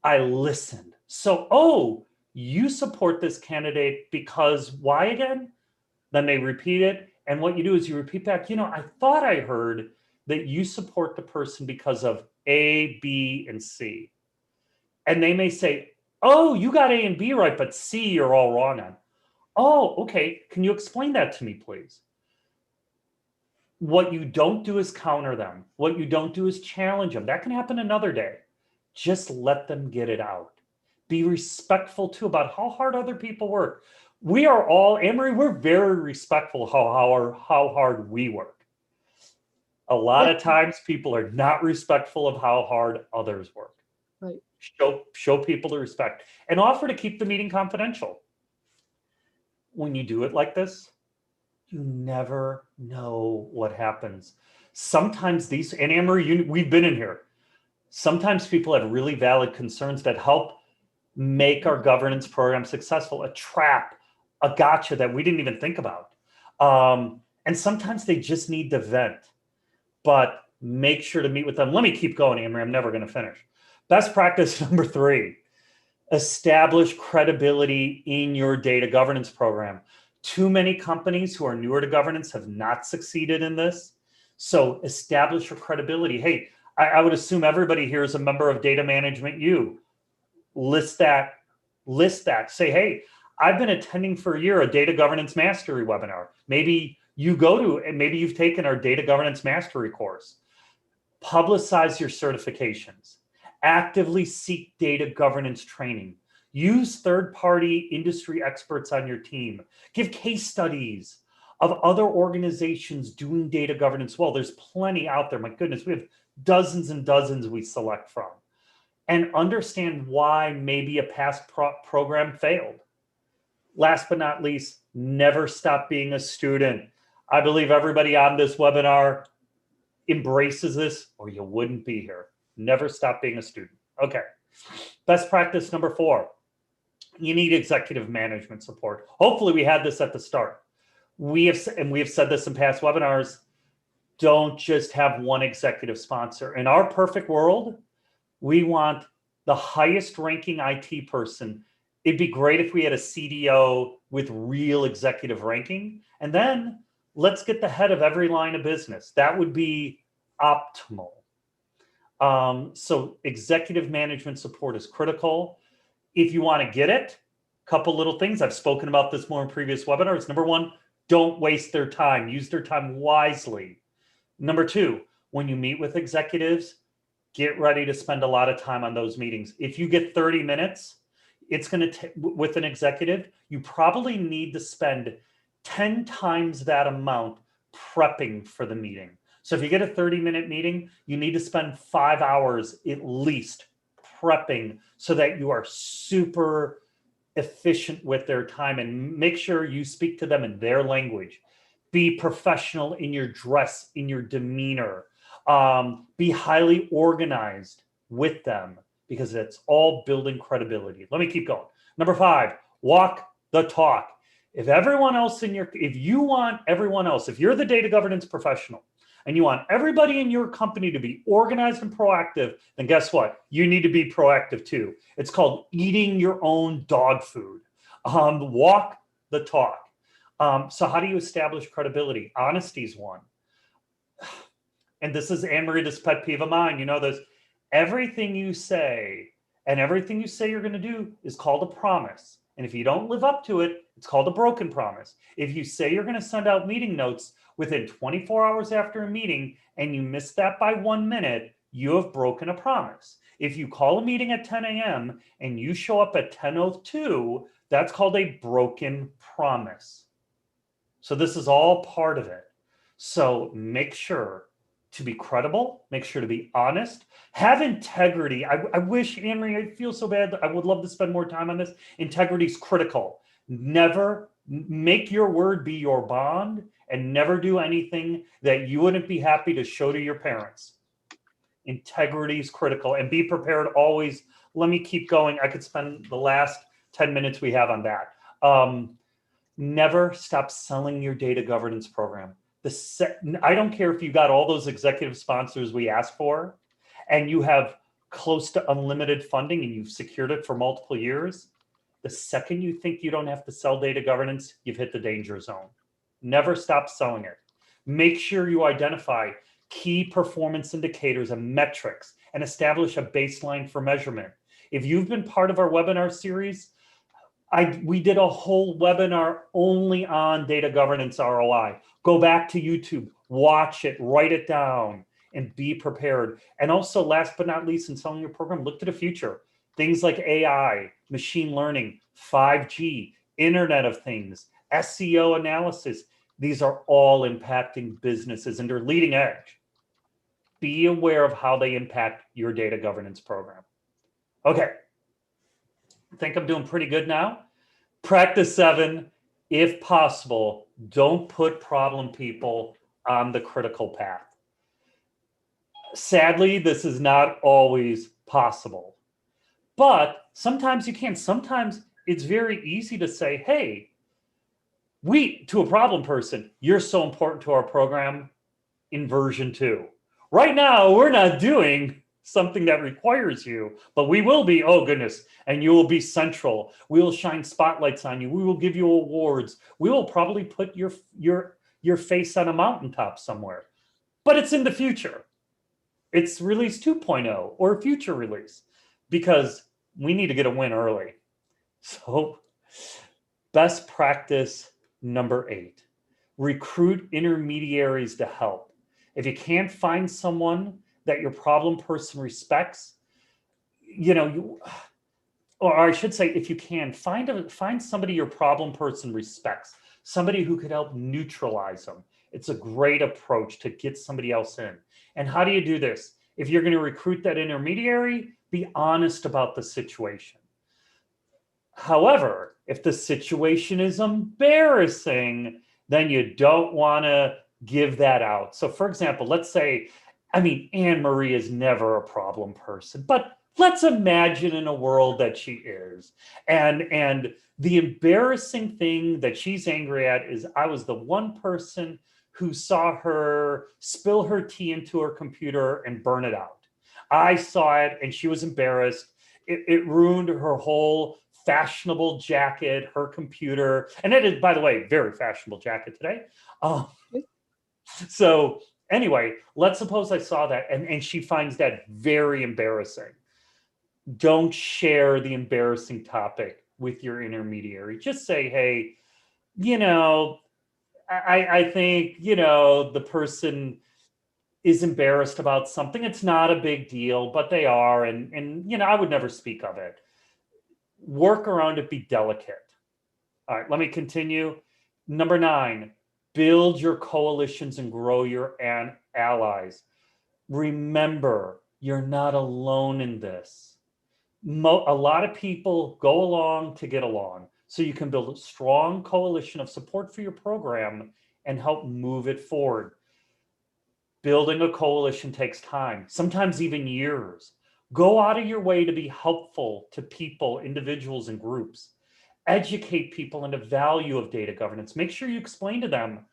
I listened. So, you support this candidate because why again? Then they repeat it. And what you do is you repeat back, I thought I heard that you support the person because of A, B, and C. And they may say, oh, you got A and B right, but C you're all wrong on. Oh, okay. Can you explain that to me, please? What you don't do is counter them. What you don't do is challenge them. That can happen another day. Just let them get it out. Be respectful too about how hard other people work. We are all, Anne-Marie, we're very respectful how hard we work. A lot of times people are not respectful of how hard others work.
Right.
Show people the respect and offer to keep the meeting confidential. When you do it like this, you never know what happens. Sometimes and Anne-Marie, we've been in here. Sometimes people have really valid concerns that help make our governance program successful, a trap, a gotcha that we didn't even think about. And sometimes they just need to vent, but make sure to meet with them. Let me keep going, Anne-Marie. I'm never going to finish. Best practice number 3, establish credibility in your data governance program. Too many companies who are newer to governance have not succeeded in this. So establish your credibility. Hey, I would assume everybody here is a member of Data Management U. List that List that. Say, hey, I've been attending for a year a data governance mastery webinar. Maybe you go to, and maybe you've taken our data governance mastery course. Publicize your certifications. Actively seek data governance training. Use third-party industry experts on your team. Give case studies of other organizations doing data governance well. There's plenty out there. My goodness, we have dozens and dozens we select from. And understand why maybe a past program failed. Last but not least, never stop being a student. I believe everybody on this webinar embraces this, or you wouldn't be here. Never stop being a student. Okay. Best practice number 4. You need executive management support. Hopefully we had this at the start. We have said this in past webinars. Don't just have one executive sponsor. In our perfect world, we want the highest ranking IT person. It'd be great if we had a CDO with real executive ranking. And then let's get the head of every line of business. That would be optimal. So executive management support is critical. If you want to get it, a couple little things. I've spoken about this more in previous webinars. Number 1, don't waste their time. Use their time wisely. Number 2, when you meet with executives, get ready to spend a lot of time on those meetings. If you get 30 minutes, it's going to with an executive, you probably need to spend 10 times that amount prepping for the meeting. So if you get a 30-minute meeting, you need to spend 5 hours at least prepping so that you are super efficient with their time, and make sure you speak to them in their language. Be professional in your dress, in your demeanor. Be highly organized with them, because it's all building credibility. Let me keep going. Number 5, walk the talk. If you want everyone else, if you're the data governance professional and you want everybody in your company to be organized and proactive, then guess what? You need to be proactive too. It's called eating your own dog food. Walk the talk. So how do you establish credibility? Honesty is one. And this is Anne-Marie, this pet peeve of mine. You know this. Everything you say and everything you say you're going to do is called a promise. And if you don't live up to it, it's called a broken promise. If you say you're going to send out meeting notes within 24 hours after a meeting and you miss that by 1 minute, you have broken a promise. If you call a meeting at 10 a.m. and you show up at 10:02, that's called a broken promise. So this is all part of it. So make sure to be credible, make sure to be honest, have integrity. I wish, Anne-Marie, I feel so bad. I would love to spend more time on this. Integrity is critical. Never make your word be your bond, and never do anything that you wouldn't be happy to show to your parents. Integrity is critical, and be prepared always. Let me keep going. I could spend the last 10 minutes we have on that. Never stop selling your data governance program. I don't care if you got all those executive sponsors we asked for and you have close to unlimited funding and you've secured it for multiple years. The second you think you don't have to sell data governance, you've hit the danger zone. Never stop selling it. Make sure you identify key performance indicators and metrics and establish a baseline for measurement. If you've been part of our webinar series, we did a whole webinar only on data governance ROI. Go back to YouTube, watch it, write it down, and be prepared. And also, last but not least, in selling your program, look to the future. Things like AI, machine learning, 5G, Internet of Things, SEO analysis. These are all impacting businesses and they're leading edge. Be aware of how they impact your data governance program. Okay. I think I'm doing pretty good now. Practice 7, if possible, don't put problem people on the critical path. Sadly, this is not always possible, but sometimes you can. Sometimes it's very easy to say, hey, to a problem person, you're so important to our program in version 2. Right now, we're not doing something that requires you, but we will be, oh goodness, and you will be central. We will shine spotlights on you. We will give you awards. We will probably put your face on a mountaintop somewhere, but it's in the future. It's release 2.0 or future release, because we need to get a win early. So best practice number 8, recruit intermediaries to help. If you can't find someone that your problem person respects, or I should say, if you can find somebody your problem person respects, somebody who could help neutralize them. It's a great approach to get somebody else in. And how do you do this? If you're going to recruit that intermediary, be honest about the situation. However, if the situation is embarrassing, then you don't want to give that out. So for example, let's say, Anne Marie is never a problem person, but let's imagine in a world that she is. And the embarrassing thing that she's angry at is I was the one person who saw her spill her tea into her computer and burn it out. I saw it and she was embarrassed. It ruined her whole fashionable jacket, her computer, and it is, by the way, very fashionable jacket today. So anyway, let's suppose I saw that and she finds that very embarrassing. Don't share the embarrassing topic with your intermediary. Just say, hey, I think, the person is embarrassed about something. It's not a big deal, but they are. And I would never speak of it. Work around it, be delicate. All right, let me continue. Number 9, build your coalitions and grow your allies. Remember, you're not alone in this. A lot of people go along to get along. So you can build a strong coalition of support for your program and help move it forward. Building a coalition takes time, sometimes even years. Go out of your way to be helpful to people, individuals, and groups. Educate people on the value of data governance. Make sure you explain to them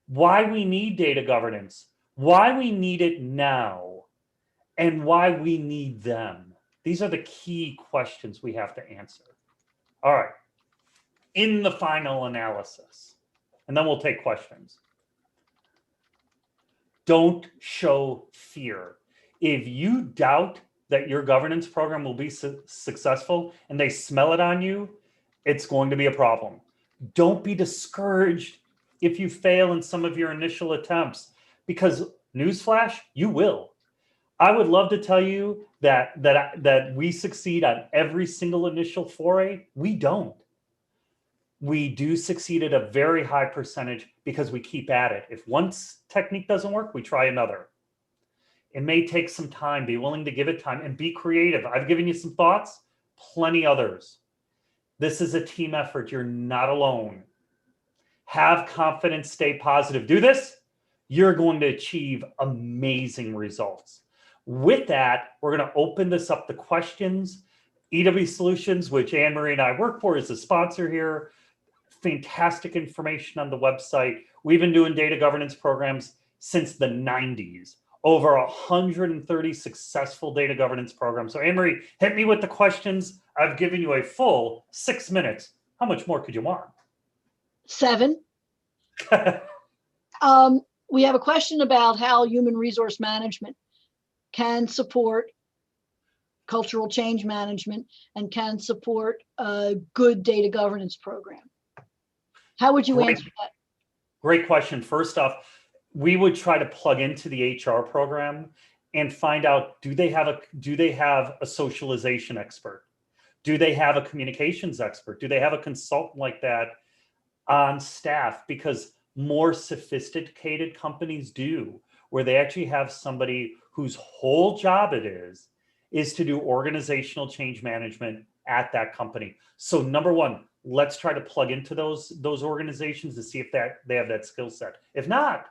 why we need data governance, why we need it now, and why we need them. These are the key questions we have to answer. All right. In the final analysis, and then we'll take questions. Don't show fear. If you doubt that your governance program will be successful and they smell it on you, it's going to be a problem. Don't be discouraged if you fail in some of your initial attempts, because newsflash, you will. I would love to tell you that we succeed on every single initial foray. We don't. We do succeed at a very high percentage because we keep at it. If one technique doesn't work, we try another. It may take some time. Be willing to give it time and be creative. I've given you some thoughts, plenty others. This is a team effort. You're not alone. Have confidence, stay positive. Do this, you're going to achieve amazing results. With that, we're going to open this up to questions. EW Solutions, which Anne Marie and I work for, is a sponsor here. Fantastic information on the website. We've been doing data governance programs since the 90s. Over 130 successful data governance programs. So Anne Marie, hit me with the questions. I've given you a full 6 minutes. How much more could you want?
7. We have a question about how human resource management can support cultural change management and can support a good data governance program. How would you answer that?
Great question. First off, we would try to plug into the HR program and find out, do they have a socialization expert? Do they have a communications expert? Do they have a consultant like that on staff? Because more sophisticated companies do, where they actually have somebody whose whole job it is to do organizational change management at that company. So number 1, let's try to plug into those organizations to see if they have that skill set. If not,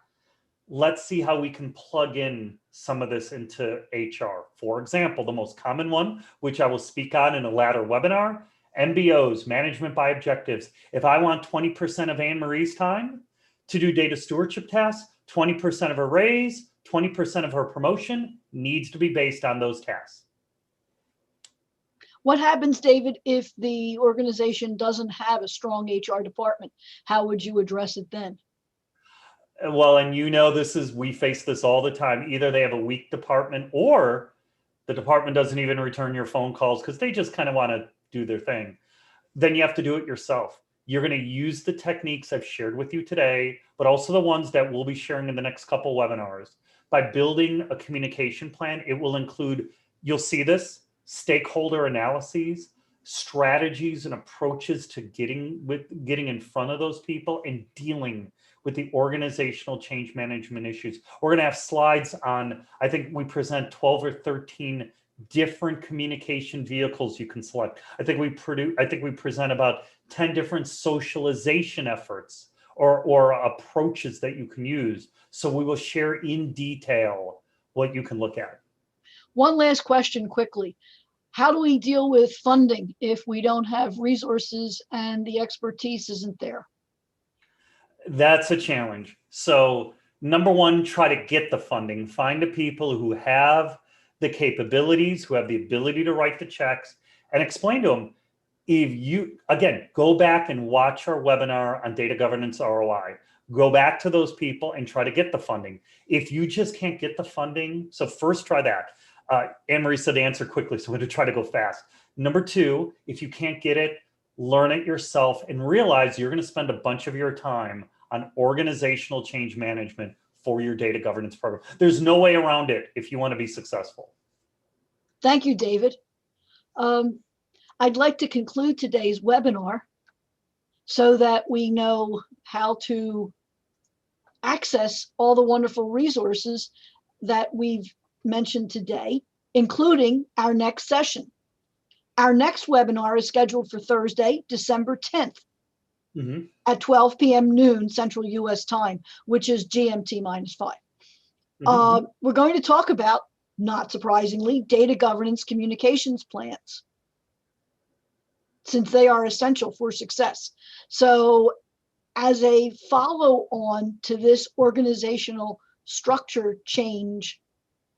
let's see how we can plug in some of this into HR. For example, the most common one, which I will speak on in a later webinar, MBOs, management by objectives. If I want 20% of Anne Marie's time to do data stewardship tasks, 20% of her raise, 20% of her promotion needs to be based on those tasks.
What happens, David, if the organization doesn't have a strong HR department? How would you address it then?
Well, and we face this all the time. Either they have a weak department or the department doesn't even return your phone calls because they just kind of want to do their thing. then you have to do it yourself. You're going to use the techniques I've shared with you today, but also the ones that we'll be sharing in the next couple webinars. By building a communication plan, it will include, you'll see this, stakeholder analyses, strategies and approaches to getting in front of those people and dealing with the organizational change management issues. We're going to have slides on, I think we present 12 or 13 different communication vehicles you can select. I think we present about 10 different socialization efforts or approaches that you can use. So we will share in detail what you can look at.
One last question quickly. How do we deal with funding if we don't have resources and the expertise isn't there?
That's a challenge. So number one, try to get the funding. Find the people who have the capabilities, who have the ability to write the checks, and explain to them, if you, again, go back and watch our webinar on data governance ROI. Go back to those people and try to get the funding. If you just can't get the funding, so first try that. Anne-Marie said to answer quickly, so I'm going to try to go fast. Number two, if you can't get it, learn it yourself and realize you're going to spend a bunch of your time on organizational change management for your data governance program. There's no way around it if you want to be successful.
Thank you, David. I'd like to conclude today's webinar so that we know how to access all the wonderful resources that we've mentioned today, including our next session. Our next webinar is scheduled for Thursday, December 10th at 12 p.m. noon Central US time, which is GMT -5. We're going to talk about, not surprisingly, data governance communications plans, since they are essential for success. So as a follow-on to this organizational structure change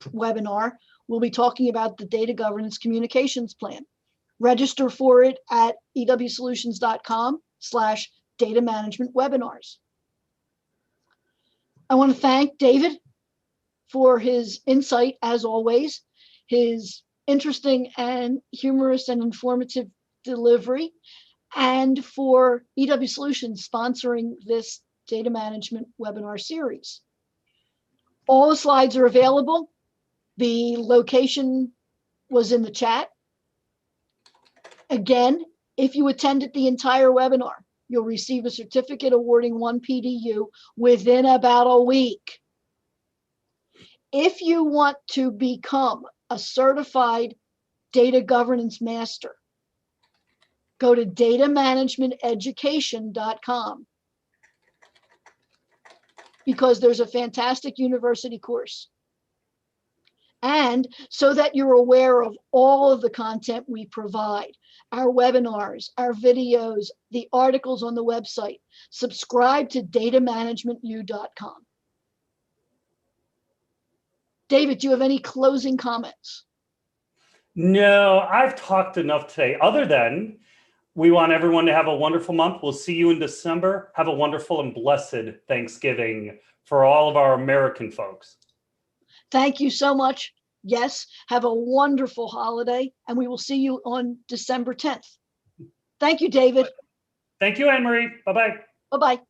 webinar, we'll be talking about the data governance communications plan. Register for it at ewsolutions.com/data management webinars. I want to thank David for his insight, as always, his interesting and humorous and informative delivery, and for EW Solutions sponsoring this data management webinar series. All the slides are available. The location was in the chat. Again, if you attended the entire webinar, you'll receive a certificate awarding 1 PDU within about a week. If you want to become a certified data governance master, go to datamanagementeducation.com, because there's a fantastic university course. And so that you're aware of all of the content we provide, our webinars, our videos, the articles on the website, subscribe to datamanagementu.com. David, do you have any closing comments?
No, I've talked enough today, other than we want everyone to have a wonderful month. We'll see you in December. Have a wonderful and blessed Thanksgiving for all of our American folks.
Thank you so much. Yes, have a wonderful holiday, and we will see you on December 10th. Thank you, David.
Thank you, Anne-Marie. Bye-bye.
Bye-bye.